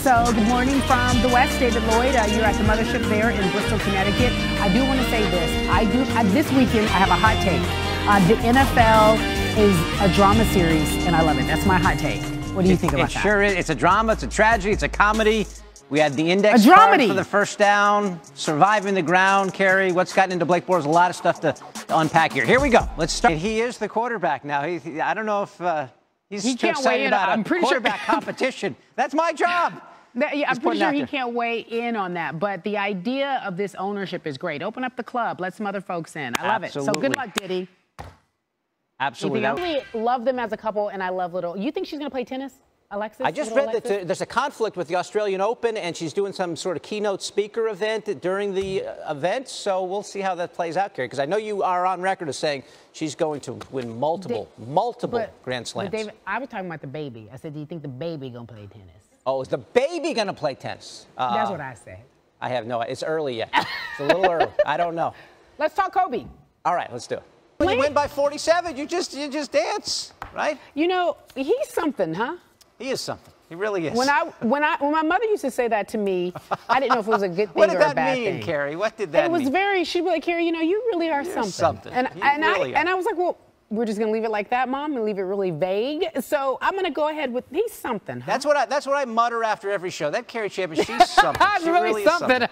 So good morning from the West, David Lloyd. You're at the mothership there in Bristol, Connecticut. I do want to say this. This weekend, I have a hot take. The NFL is a drama series, and I love it. That's my hot take. What do you think about that? It sure is. It's a drama. It's a tragedy. It's a comedy. We had the index card for the first down, surviving the ground, Cari. What's gotten into Blake Bortles? A lot of stuff to unpack here. Here we go. Let's start. He is the quarterback now. I don't know if he's too excited about a quarterback competition. That's my job. Yeah, I'm pretty sure he can't weigh in on that. But the idea of this ownership is great. Open up the club. Let some other folks in. I love it. So good luck, Diddy. Absolutely. I really love them as a couple, and I love little. You think she's going to play tennis, Alexis? I just read that there's a conflict with the Australian Open, and she's doing some sort of keynote speaker event during the event. So we'll see how that plays out, Cari, because I know you are on record as saying she's going to win multiple Grand Slams. But David, I was talking about the baby. I said, do you think the baby going to play tennis? Oh, is the baby going to play tennis? That's what I said. I have no idea. It's early yet. It's a little early. I don't know. Let's talk Kobe. All right, let's do it. When you win by 47, you just dance, right? You know, he's something, huh? He is something. He really is. When my mother used to say that to me, I didn't know if it was a good thing or a bad thing. What did that mean, Cari? What did that mean? It was very. She'd be like, Cari, you know, you really are something. And I was like, well, we're just gonna leave it like that, Mom, and leave it really vague. So I'm gonna go ahead with he's something. Huh? That's what I mutter after every show. That Cari Champion, she's something. She really is something.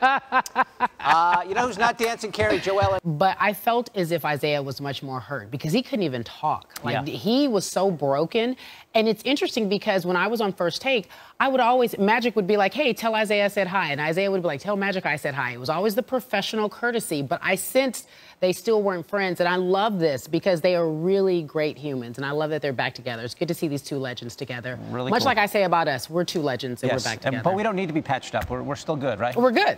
You know who's not dancing, Cari? Elle. But I felt as if Isaiah was much more hurt because he couldn't even talk. Like he was so broken. And it's interesting because when I was on First Take, I would always, Magic would be like, hey, tell Isaiah I said hi. And Isaiah would be like, tell Magic I said hi. It was always the professional courtesy. But I sensed they still weren't friends. And I love this because they are really great humans. And I love that they're back together. It's good to see these two legends together. Really Much cool. like I say about us, we're two legends and we're back together. But we don't need to be patched up. We're still good, right? We're good.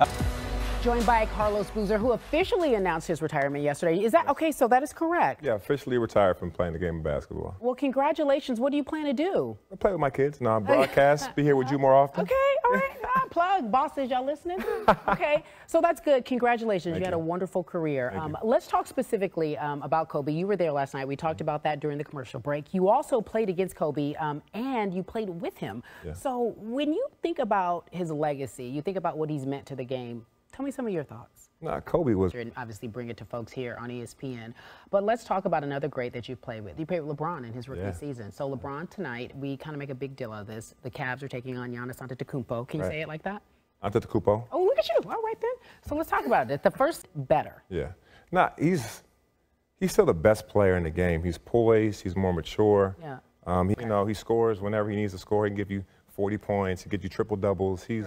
Joined by Carlos Boozer, who officially announced his retirement yesterday. Is that okay? So that is correct. Yeah, officially retired from playing the game of basketball. Well, congratulations. What do you plan to do? I play with my kids. No, broadcast. Be here with you more often. Okay, all right. Plug, bosses, y'all listening? Okay, so that's good. Congratulations. You had a wonderful career. Let's talk specifically about Kobe. You were there last night. We talked about that during the commercial break. You also played against Kobe, and you played with him. Yeah. So when you think about his legacy, you think about what he's meant to the game. Tell me some of your thoughts. Kobe was... And obviously bring it to folks here on ESPN. But let's talk about another great that you've played with. You played with LeBron in his rookie season. So LeBron tonight, we kind of make a big deal of this. The Cavs are taking on Giannis Antetokounmpo. Can you say it like that? Antetokounmpo. Oh, look at you. All right, then. So let's talk about it. The first better. Yeah. He's still the best player in the game. He's poised. He's more mature. Yeah. He scores whenever he needs to score. He can give you 40 points. He can get you triple doubles. He's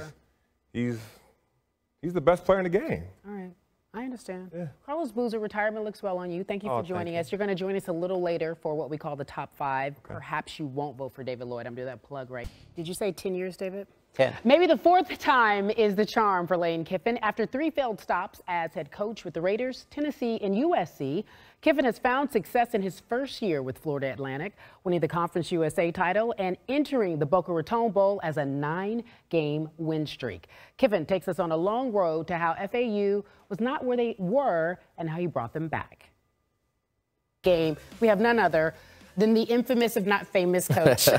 the best player in the game. All right. I understand. Yeah. Carlos Boozer, retirement looks well on you. Thank you for joining us. You're going to join us a little later for what we call the top 5. Okay. Perhaps you won't vote for David Lloyd. I'm doing that plug right. Did you say 10 years, David? 10. Maybe the 4th time is the charm for Lane Kiffin. After 3 failed stops as head coach with the Raiders, Tennessee, and USC, Kiffin has found success in his first year with Florida Atlantic, winning the Conference USA title and entering the Boca Raton Bowl as a 9-game win streak. Kiffin takes us on a long road to how FAU was not where they were and how he brought them back. We have none other than the infamous, if not famous, coach.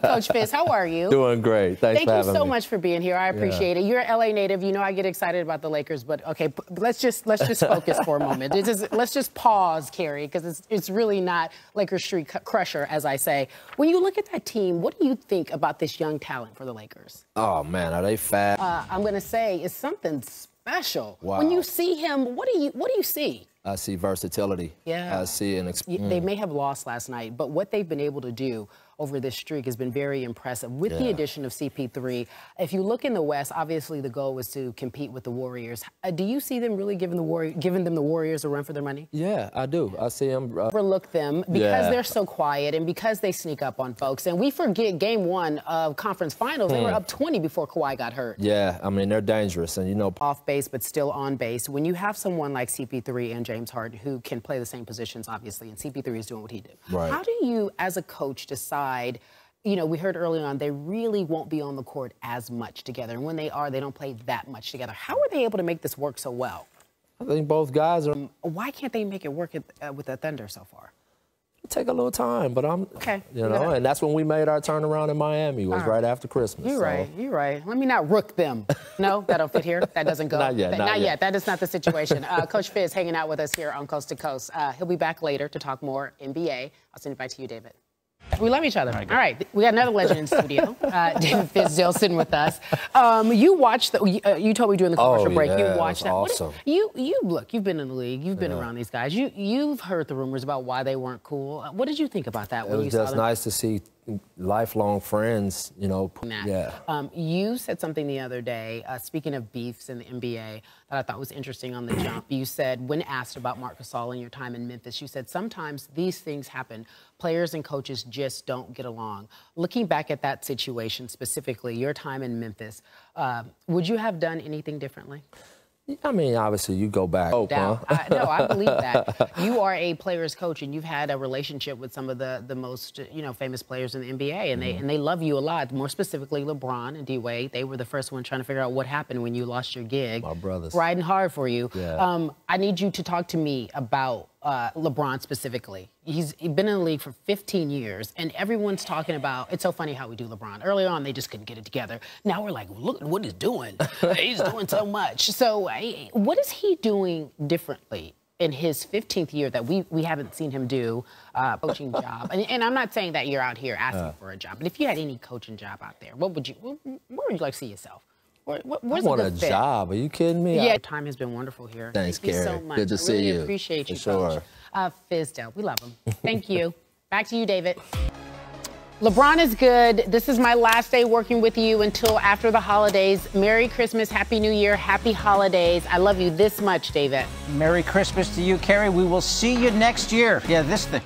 Coach Fizz, how are you? Doing great. Thank you so much for being here. I appreciate it. You're an LA native. You know I get excited about the Lakers, but okay, let's just focus for a moment. Let's just pause, Cari, because it's really not Lakers street crusher, as I say. When you look at that team, what do you think about this young talent for the Lakers? Oh man, are they fast? I'm gonna say it's something special. Wow. When you see him, what do you see? I see versatility. Yeah. I see They may have lost last night, but what they've been able to do over this streak has been very impressive. With the addition of CP3, if you look in the West, obviously the goal was to compete with the Warriors. Do you see them really giving them the Warriors a run for their money? Yeah, I do. I see them. Overlook them because they're so quiet and because they sneak up on folks. And we forget game 1 of conference finals. They were up 20 before Kawhi got hurt. Yeah, I mean, they're dangerous. And, off base, but still on base. When you have someone like CP3 and James Harden who can play the same positions, obviously, and CP3 is doing what he did. Right. How do you, as a coach, decide, we heard early on, they really won't be on the court as much together. And when they are, they don't play that much together. How are they able to make this work so well? I think both guys are. Why can't they make it work with the Thunder so far? take a little time, but I'm, okay. You know, and that's when we made our turnaround in Miami. It was right after Christmas. You're right. You're right. Let me not rook them. No, that don't fit here. That doesn't go. Not yet. Not yet. That is not the situation. Coach Fizz hanging out with us here on Coast to Coast. He'll be back later to talk more NBA. I'll send it back to you, David. We love each other. All right. We got another legend in studio. David Fizdale sitting with us. You watched you told me during the commercial break. You watched that. Awesome. Look, you've been in the league. You've been around these guys. You've heard the rumors about why they weren't cool. What did you think about that when you saw them? It was just nice to see lifelong friends, you know. Yeah. You said something the other day, speaking of beefs in the NBA, that I thought was interesting on the jump. You said, when asked about Marc Gasol and your time in Memphis, you said sometimes these things happen. Players and coaches just don't get along. Looking back at that situation, specifically your time in Memphis, would you have done anything differently? I mean, obviously, you go back. No, I believe that. You are a player's coach, and you've had a relationship with some of the most, famous players in the NBA, and they love you a lot. More specifically, LeBron and D-Wade. They were the first one trying to figure out what happened when you lost your gig. My brothers. Riding hard for you. Yeah. I need you to talk to me about LeBron specifically. He's been in the league for 15 years, and everyone's talking about, it's so funny how we do LeBron. Early on, they just couldn't get it together. Now we're like, look what he's doing. He's doing so much. So what is he doing differently in his 15th year that we haven't seen him do coaching job? And I'm not saying that you're out here asking for a job, but if you had any coaching job out there, where would you like to see yourself? Where's I want a job. Are you kidding me? Yeah, time has been wonderful here. Thanks, Thank you Cari. so much. Good to see you. I really appreciate you, Coach. Fizdale, we love him. Thank you. Back to you, David. LeBron is good. This is my last day working with you until after the holidays. Merry Christmas, Happy New Year, Happy Holidays. I love you this much, David. Merry Christmas to you, Cari. We will see you next year. Yeah, this thing.